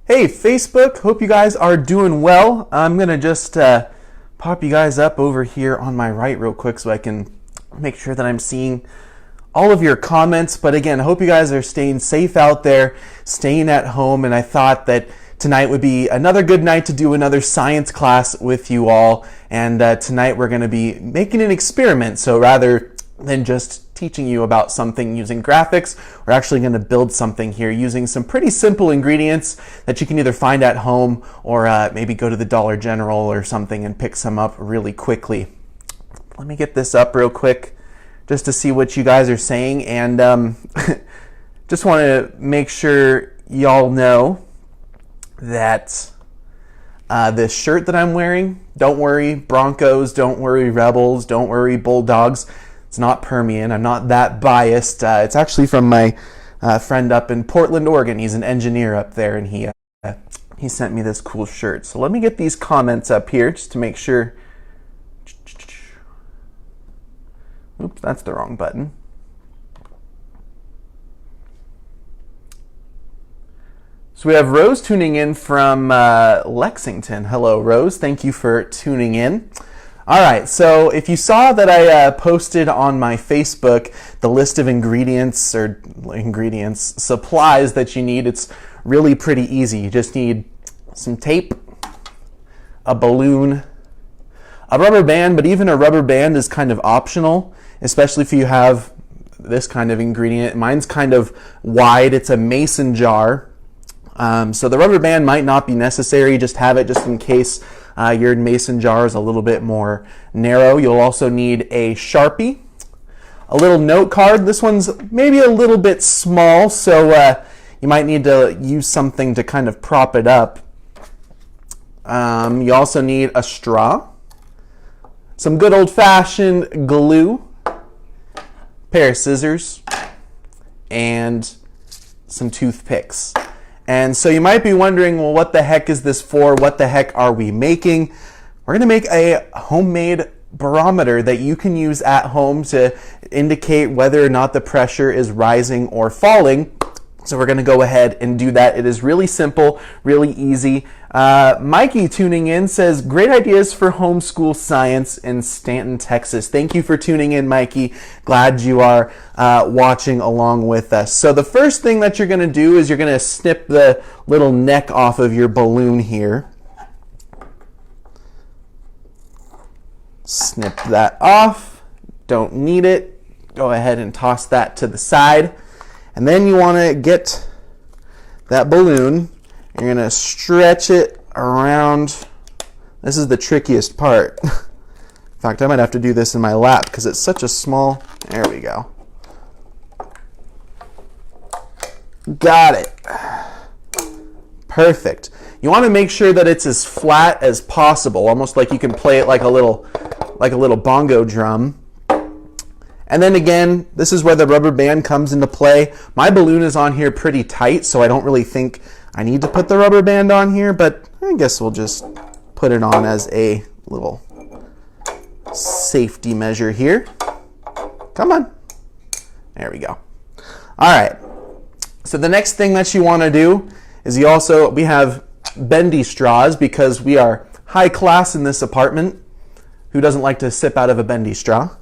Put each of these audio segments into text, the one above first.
Hey Facebook, hope you guys are doing well. I'm gonna just pop you guys up over here on my right real quick so I can make sure that I'm seeing all of your comments. But again, I hope you guys are staying safe out there, staying at home, and I thought that tonight would be another good night to do another science class with you all. And tonight we're gonna be making an experiment. So rather than just teaching you about something using graphics, we're actually going to build something here using some pretty simple ingredients that you can either find at home or maybe go to the Dollar General or something and pick some up really quickly. Let me get this up real quick just to see what you guys are saying, and just want to make sure y'all know that this shirt that I'm wearing, don't worry Broncos, don't worry Rebels, don't worry Bulldogs. It's not Permian. I'm not that biased. It's actually from my friend up in Portland, Oregon. He's an engineer up there, and he sent me this cool shirt. So let me get these comments up here just to make sure. Oops, that's the wrong button. So we have Rose tuning in from Lexington. Hello, Rose. Thank you for tuning in. All right, so if you saw that I posted on my Facebook the list of supplies that you need, it's really pretty easy. You just need some tape, a balloon, a rubber band, but even a rubber band is kind of optional, especially if you have this kind of ingredient. Mine's kind of wide, it's a mason jar. So the rubber band might not be necessary, just have it just in case your mason jar is a little bit more narrow. You'll also need a Sharpie, a little note card. This one's maybe a little bit small, so you might need to use something to kind of prop it up. You also need a straw, some good old-fashioned glue, pair of scissors, and some toothpicks. And so you might be wondering, well, what the heck is this for? What the heck are we making? We're going to make a homemade barometer that you can use at home to indicate whether or not the pressure is rising or falling. So we're going to go ahead and do that. It is really simple, really easy. Mikey tuning in says, great ideas for homeschool science in Stanton, Texas. Thank you for tuning in, Mikey. Glad you are watching along with us. So the first thing that you're going to do is you're going to snip the little neck off of your balloon here. Snip that off. Don't need it. Go ahead and toss that to the side. And then you want to get that balloon. You're going to stretch it around. This is the trickiest part. In fact, I might have to do this in my lap because it's such a small. There we go. Got it. Perfect. You want to make sure that it's as flat as possible, almost like you can play it like a little bongo drum. And then again, this is where the rubber band comes into play. My balloon is on here pretty tight, so I don't really think I need to put the rubber band on here, but I guess we'll just put it on as a little safety measure here. Come on. There we go. All right. So the next thing that you want to do is we have bendy straws because we are high class in this apartment. Who doesn't like to sip out of a bendy straw?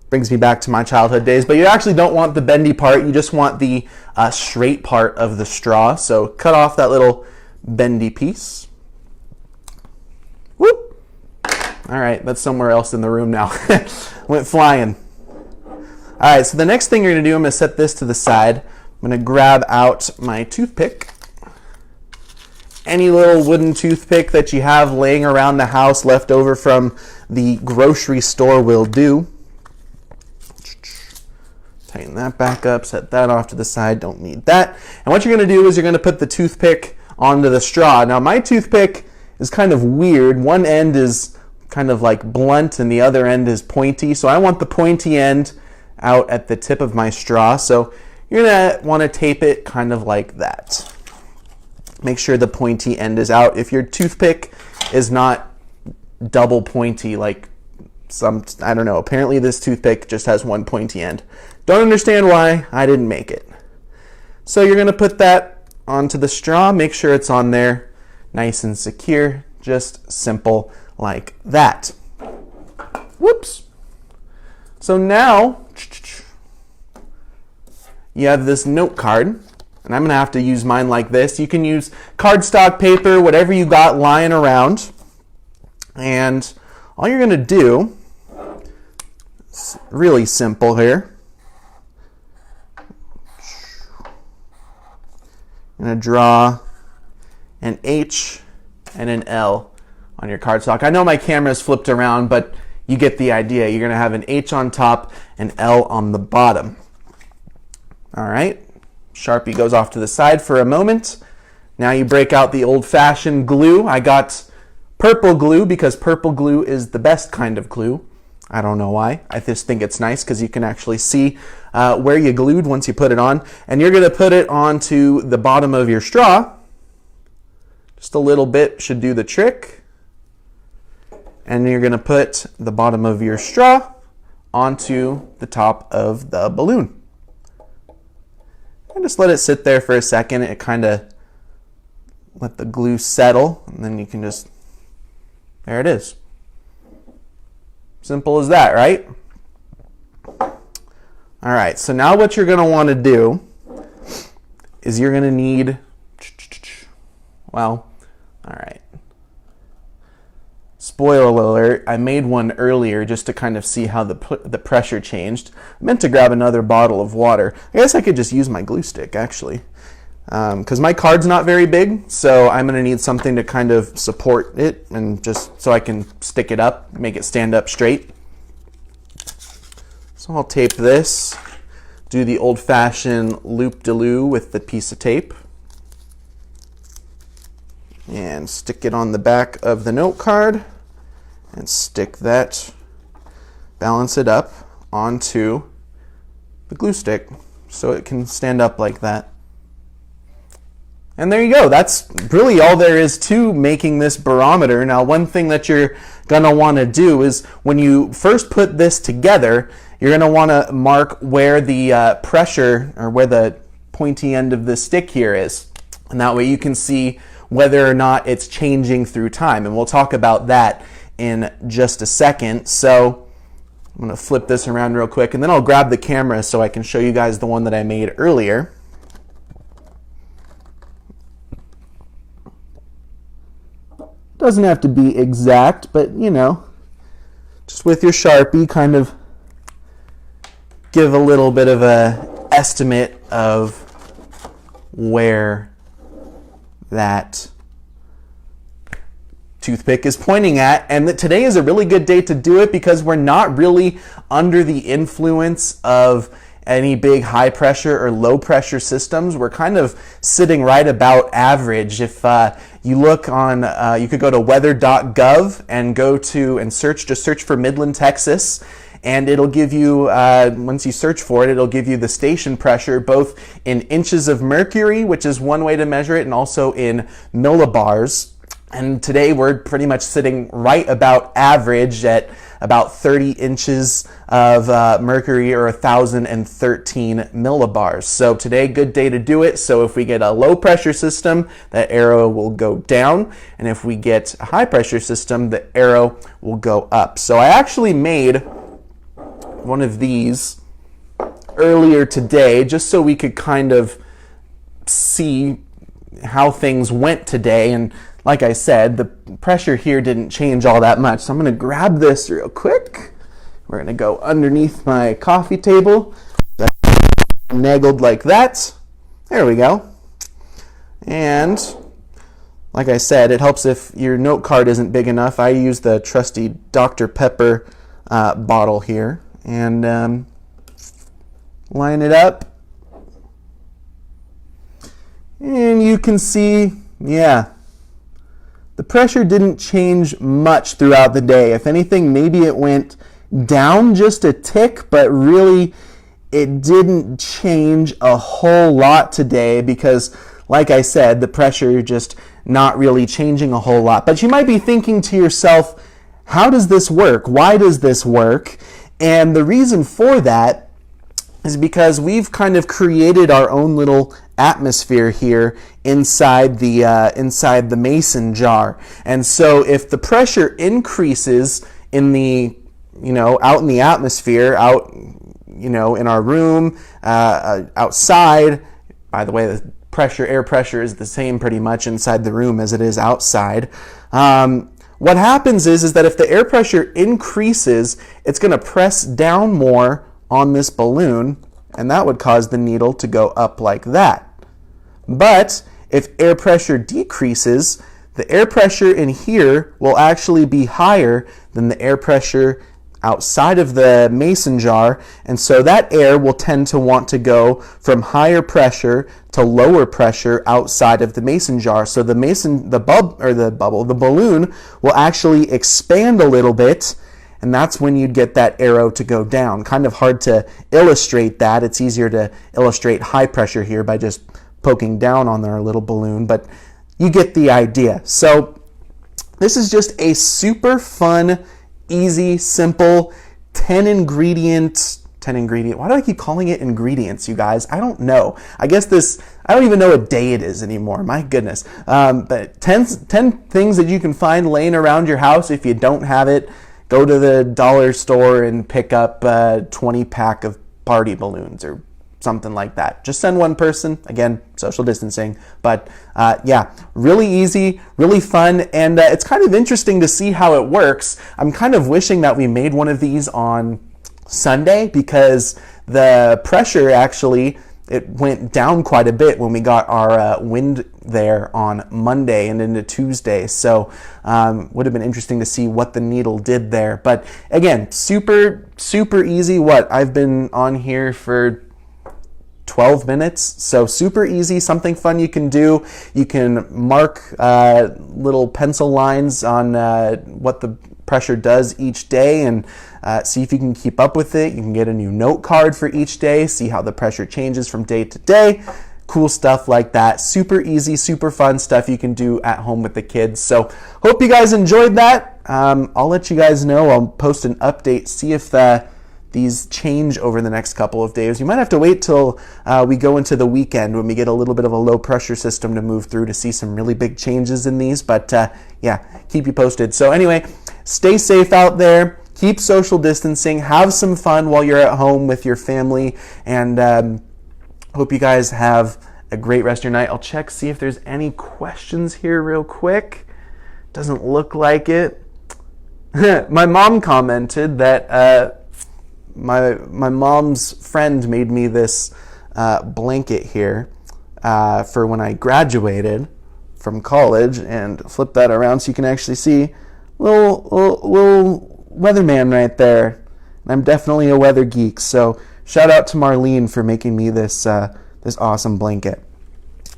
Brings me back to my childhood days, but you actually don't want the bendy part. You just want the straight part of the straw. So cut off that little bendy piece. Whoop! All right, that's somewhere else in the room now. Went flying. All right, so the next thing you're gonna do, I'm gonna set this to the side. I'm gonna grab out my toothpick. Any little wooden toothpick that you have laying around the house left over from the grocery store will do. Tighten that back up, set that off to the side, don't need that. And what you're going to do is you're going to put the toothpick onto the straw. Now my toothpick is kind of weird. One end is kind of like blunt and the other end is pointy. So I want the pointy end out at the tip of my straw. So you're going to want to tape it kind of like that. Make sure the pointy end is out. If your toothpick is not double pointy like I don't know, apparently this toothpick just has one pointy end. Don't understand why, I didn't make it. So you're going to put that onto the straw. Make sure it's on there nice and secure. Just simple like that. Whoops. So now you have this note card, and I'm going to have to use mine like this. You can use cardstock paper, whatever you got lying around. And all you're going to do, it's really simple here. I'm going to draw an H and an L on your cardstock. I know my camera is flipped around, but you get the idea. You're going to have an H on top and L on the bottom. All right, Sharpie goes off to the side for a moment. Now you break out the old-fashioned glue. I got purple glue because purple glue is the best kind of glue. I don't know why. I just think it's nice because you can actually see where you glued once you put it on. And you're going to put it onto the bottom of your straw. Just a little bit should do the trick. And you're going to put the bottom of your straw onto the top of the balloon. And just let it sit there for a second. It kind of let the glue settle, and then you can just, there it is. Simple as that, right? All right, so now what you're going to want to do is you're going to need, well, all right. Spoiler alert, I made one earlier just to kind of see how the pressure changed. I meant to grab another bottle of water. I guess I could just use my glue stick, actually. Because my card's not very big, so I'm going to need something to kind of support it and just so I can stick it up, make it stand up straight. So I'll tape this, do the old-fashioned loop-de-loo with the piece of tape, and stick it on the back of the note card and stick that, balance it up onto the glue stick so it can stand up like that. And there you go. That's really all there is to making this barometer. Now, one thing that you're going to want to do is when you first put this together, you're going to want to mark where the pressure or where the pointy end of the stick here is. And that way you can see whether or not it's changing through time. And we'll talk about that in just a second. So I'm going to flip this around real quick, and then I'll grab the camera so I can show you guys the one that I made earlier. Doesn't have to be exact, but you know, just with your Sharpie, kind of give a little bit of a estimate of where that toothpick is pointing at, and that today is a really good day to do it because we're not really under the influence of any big high pressure or low pressure systems. We're kind of sitting right about average. If you look on, you could go to weather.gov and go to and search, just search for Midland, Texas. And it'll give you, once you search for it, it'll give you the station pressure, both in inches of mercury, which is one way to measure it, and also in millibars. And today we're pretty much sitting right about average at about 30 inches of mercury, or 1,013 millibars. So today, good day to do it. So if we get a low pressure system, that arrow will go down. And if we get a high pressure system, the arrow will go up. So I actually made one of these earlier today just so we could kind of see how things went today. And like I said, the pressure here didn't change all that much. So I'm going to grab this real quick. We're going to go underneath my coffee table. That's nailed like that. There we go. And like I said, it helps if your note card isn't big enough. I use the trusty Dr. Pepper bottle here. And line it up. And you can see, yeah, the pressure didn't change much throughout the day. If anything, maybe it went down just a tick, but really it didn't change a whole lot today because, like I said, the pressure just not really changing a whole lot. But you might be thinking to yourself, how does this work? Why does this work? And the reason for that is because we've kind of created our own little atmosphere here inside the mason jar. And so if the pressure increases in the, out in the atmosphere, out, in our room, outside, by the way, the air pressure is the same pretty much inside the room as it is outside. What happens is that if the air pressure increases, it's going to press down more on this balloon, and that would cause the needle to go up like that. But if air pressure decreases, the air pressure in here will actually be higher than the air pressure outside of the mason jar, and so that air will tend to want to go from higher pressure to lower pressure outside of the mason jar. So the balloon will actually expand a little bit, and that's when you'd get that arrow to go down. Kind of hard to illustrate that. It's easier to illustrate high pressure here by just poking down on our little balloon, but you get the idea. So this is just a super fun, easy, simple 10 ingredient. Why do I keep calling it ingredients, you guys? I don't know. I don't even know what day it is anymore. My goodness. But 10 things that you can find laying around your house. If you don't have it, go to the dollar store and pick up a 20-pack of party balloons or something like that. Just send one person. Again, social distancing. But yeah, really easy, really fun, and it's kind of interesting to see how it works. I'm kind of wishing that we made one of these on Sunday, because the pressure actually, it went down quite a bit when we got our wind there on Monday and into Tuesday. So would have been interesting to see what the needle did there. But again, super, super easy. I've been on here for 12 minutes, so super easy, something fun you can do. You can mark little pencil lines on what the pressure does each day and see if you can keep up with it. You can get a new note card for each day, see how the pressure changes from day to day. Cool stuff like that. Super easy, super fun stuff you can do at home with the kids. So hope you guys enjoyed that. I'll let you guys know. I'll post an update, see if these change over the next couple of days. You might have to wait till we go into the weekend when we get a little bit of a low pressure system to move through to see some really big changes in these. But yeah, keep you posted. So anyway, stay safe out there. Keep social distancing. Have some fun while you're at home with your family. And hope you guys have a great rest of your night. I'll check, see if there's any questions here real quick. Doesn't look like it. My mom commented that my mom's friend made me this blanket here for when I graduated from college, and flip that around so you can actually see little weatherman right there. And I'm definitely a weather geek, so shout out to Marlene for making me this this awesome blanket.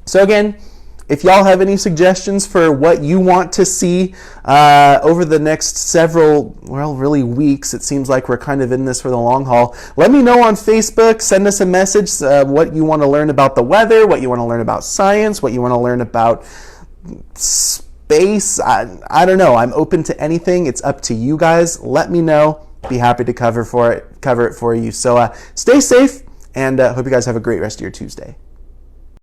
So again, if y'all have any suggestions for what you want to see over the next several, really weeks, it seems like we're kind of in this for the long haul, let me know on Facebook. Send us a message, what you want to learn about the weather, what you want to learn about science, what you want to learn about space. I don't know. I'm open to anything. It's up to you guys. Let me know. Be happy to cover it for you. So stay safe, and hope you guys have a great rest of your Tuesday.